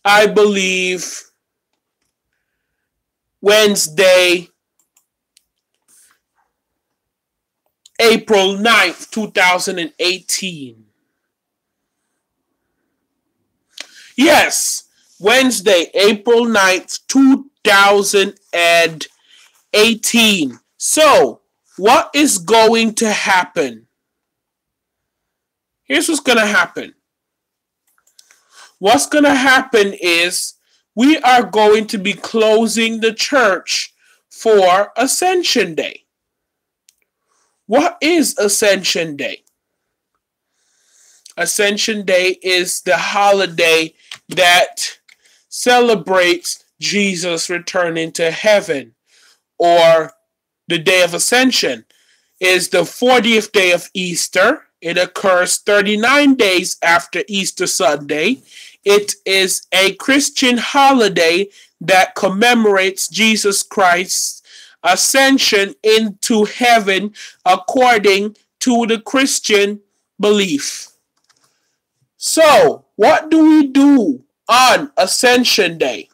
I believe, Wednesday, April 9th, 2018. Yes, Wednesday, April 9th, 2018. So, what is going to happen? Here's what's going to happen. What's going to happen is we are going to be closing the church for Ascension Day. What is Ascension Day? Ascension Day is the holiday that celebrates Jesus returning to heaven, or the Day of Ascension is the 40th day of Easter. It occurs 39 days after Easter Sunday. It is a Christian holiday that commemorates Jesus Christ's ascension into heaven according to the Christian belief. So, what do we do on Ascension Day?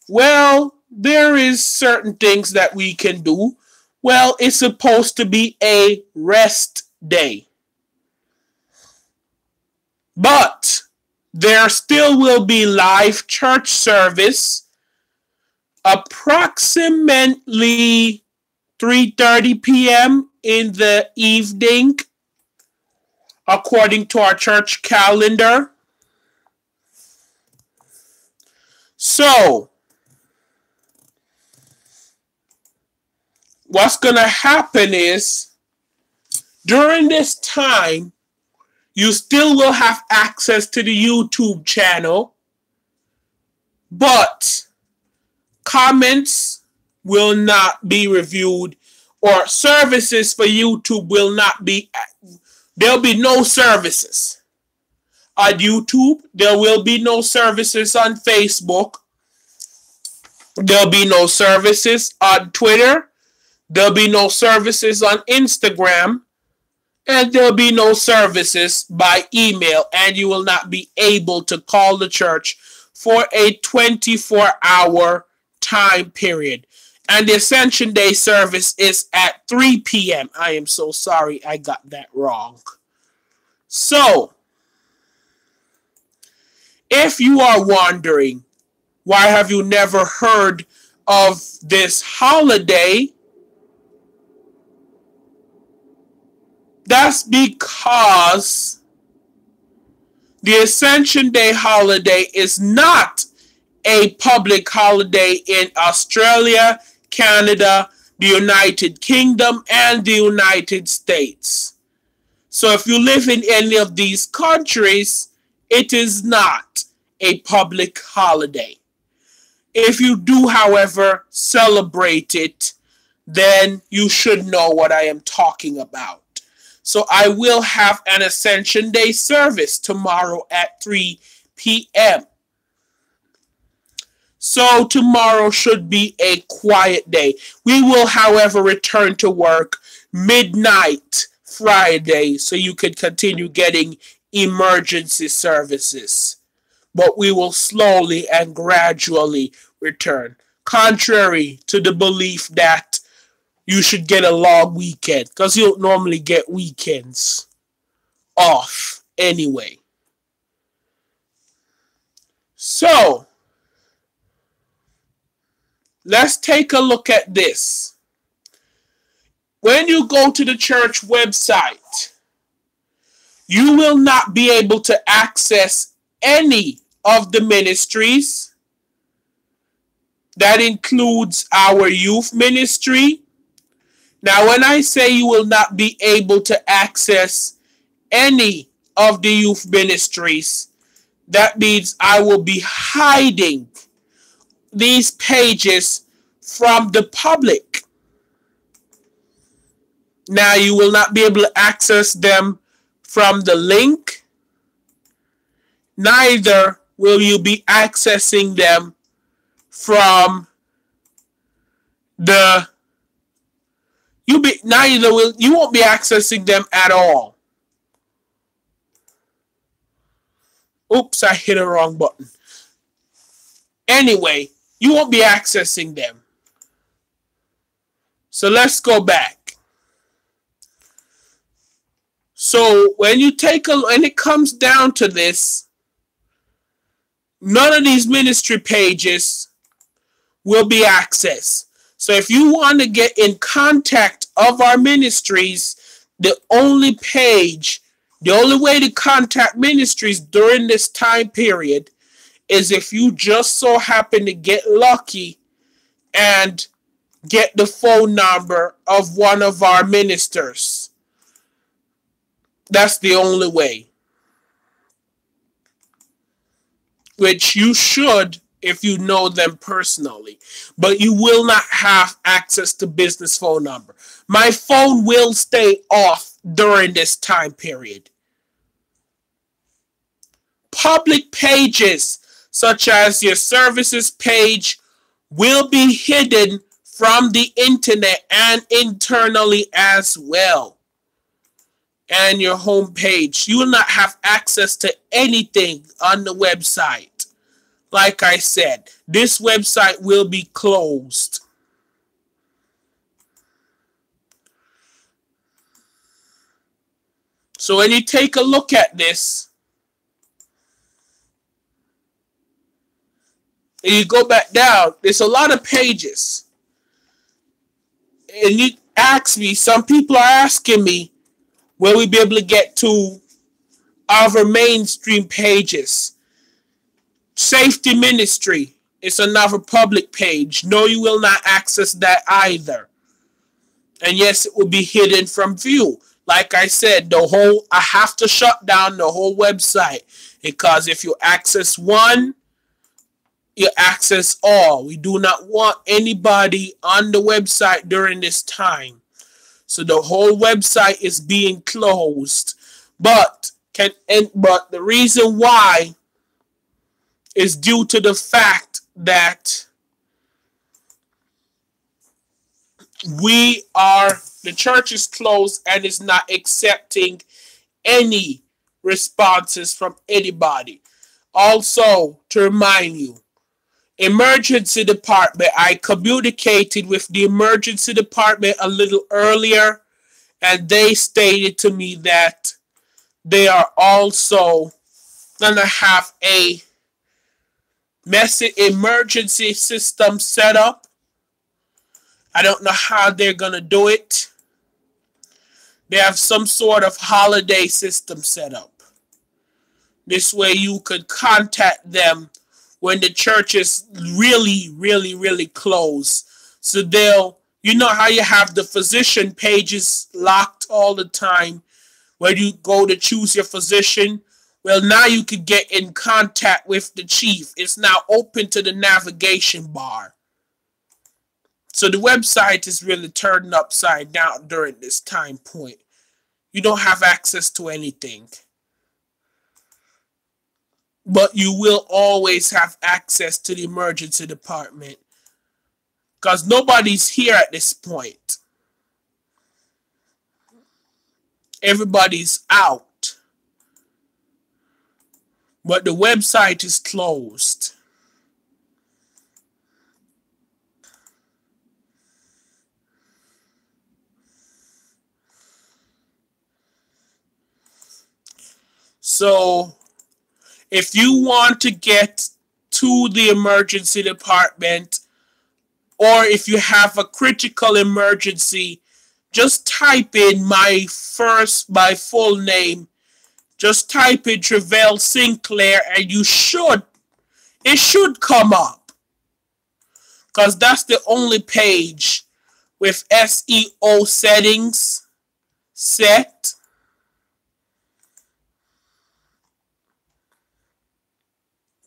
Well, there is certain things that we can do. Well, it's supposed to be a rest day. But there still will be live church service approximately 3:30 p.m. in the evening, according to our church calendar. So, what's going to happen is, during this time, you still will have access to the YouTube channel, but comments will not be reviewed, or services for YouTube will not be, there'll be no services on YouTube. There will be no services on Facebook. There'll be no services on Twitter. There'll be no services on Instagram. And there'll be no services by email. And you will not be able to call the church for a 24-hour time period. And the Ascension Day service is at 3 p.m. I am so sorry I got that wrong. So, if you are wondering, why have you never heard of this holiday? That's because the Ascension Day holiday is not a public holiday in Australia, Canada, the United Kingdom, and the United States. So if you live in any of these countries, it is not a public holiday. If you do, however, celebrate it, then you should know what I am talking about. So I will have an Ascension Day service tomorrow at 3 p.m. So tomorrow should be a quiet day. We will, however, return to work midnight Friday so you can continue getting emergency services. But we will slowly and gradually return, contrary to the belief that you should get a long weekend, because you don't normally get weekends off anyway. So, let's take a look at this. When you go to the church website, you will not be able to access any of the ministries. That includes our youth ministry. Now, when I say you will not be able to access any of the youth ministries, that means I will be hiding these pages from the public. Now, you will not be able to access them from the link. Neither will you be accessing them from the you won't be accessing them at all. Oops, I hit the wrong button. Anyway, you won't be accessing them. So let's go back. So when it comes down to this, none of these ministry pages will be accessed. So if you want to get in contact of our ministries, the only way to contact ministries during this time period is if you just so happen to get lucky and get the phone number of one of our ministers. That's the only way. Which you should if you know them personally. But you will not have access to business phone number. My phone will stay off during this time period. Public pages, such as your services page, will be hidden from the internet and internally as well. And your home page. You will not have access to anything on the website. Like I said, this website will be closed. So when you take a look at this, and you go back down, there's a lot of pages. And you ask me, some people are asking me, will we be able to get to our mainstream pages? Safety Ministry is another public page. No, you will not access that either. And yes, it will be hidden from view. Like I said, I have to shut down the whole website, because if you access one, you access all. We do not want anybody on the website during this time. So the whole website is being closed. But the reason why is due to the fact that the church is closed and is not accepting any responses from anybody. Also, to remind you, emergency department, I communicated with the emergency department a little earlier, and they stated to me that they are also going to have a emergency system set up. I don't know how they're going to do it. They have some sort of holiday system set up. This way you could contact them when the church is really, really, really close. So you know how you have the physician pages locked all the time, where you go to choose your physician? Well, now you can get in contact with the chief. It's now open to the navigation bar. So the website is really turned upside down during this time point. You don't have access to anything. But you will always have access to the emergency department, because nobody's here at this point. Everybody's out. But the website is closed. So if you want to get to the emergency department, or if you have a critical emergency, just type in my full name. Just type in Travell Sinclair, and it should come up. Because that's the only page with SEO settings set.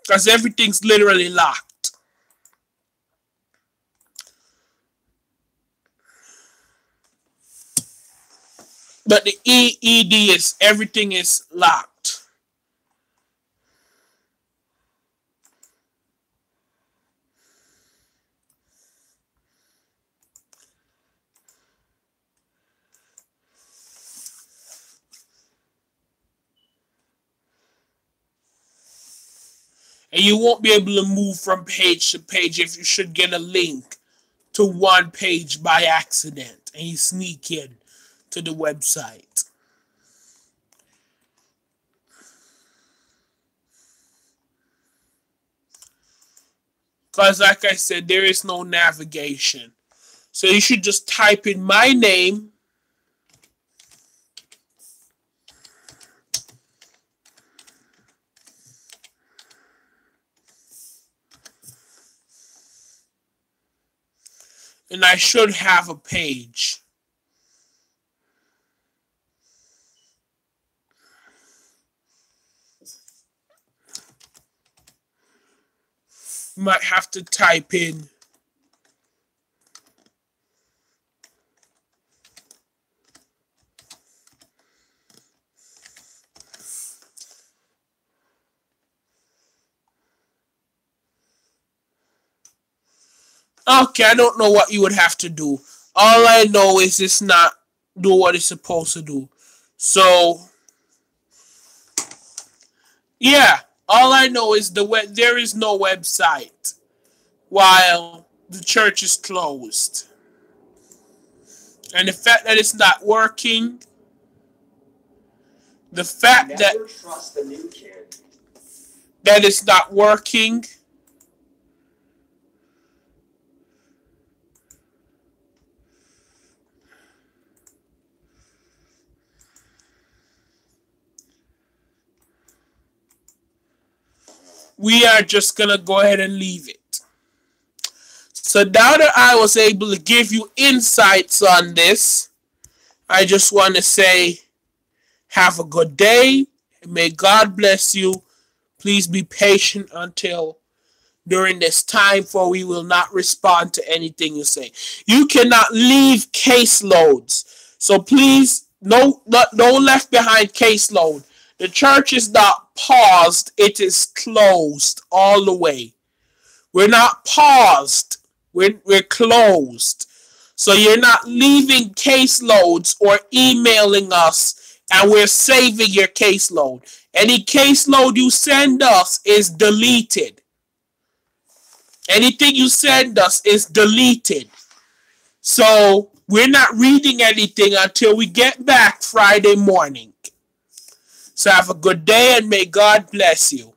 Because everything's literally locked. But the EED everything is locked. And you won't be able to move from page to page if you should get a link to one page by accident and you sneak in to the website. Because like I said, there is no navigation. So you should just type in my name. And I should have a page. You might have to type in okay, I don't know what you would have to do. All I know is it's not do what it's supposed to do. So, yeah, all I know is there is no website while the church is closed. And the fact that it's not working, the fact that trust the new kid. That it's not working, we are just going to go ahead and leave it. So now that I was able to give you insights on this, I just want to say have a good day and may God bless you. Please be patient until during this time, for we will not respond to anything you say. You cannot leave caseloads. So please, no left behind caseload. The church is not paused. It is closed all the way. We're not paused. We're closed. So you're not leaving caseloads or emailing us, and we're saving your caseload. Any caseload you send us is deleted. Anything you send us is deleted. So we're not reading anything until we get back Friday morning. So have a good day and may God bless you.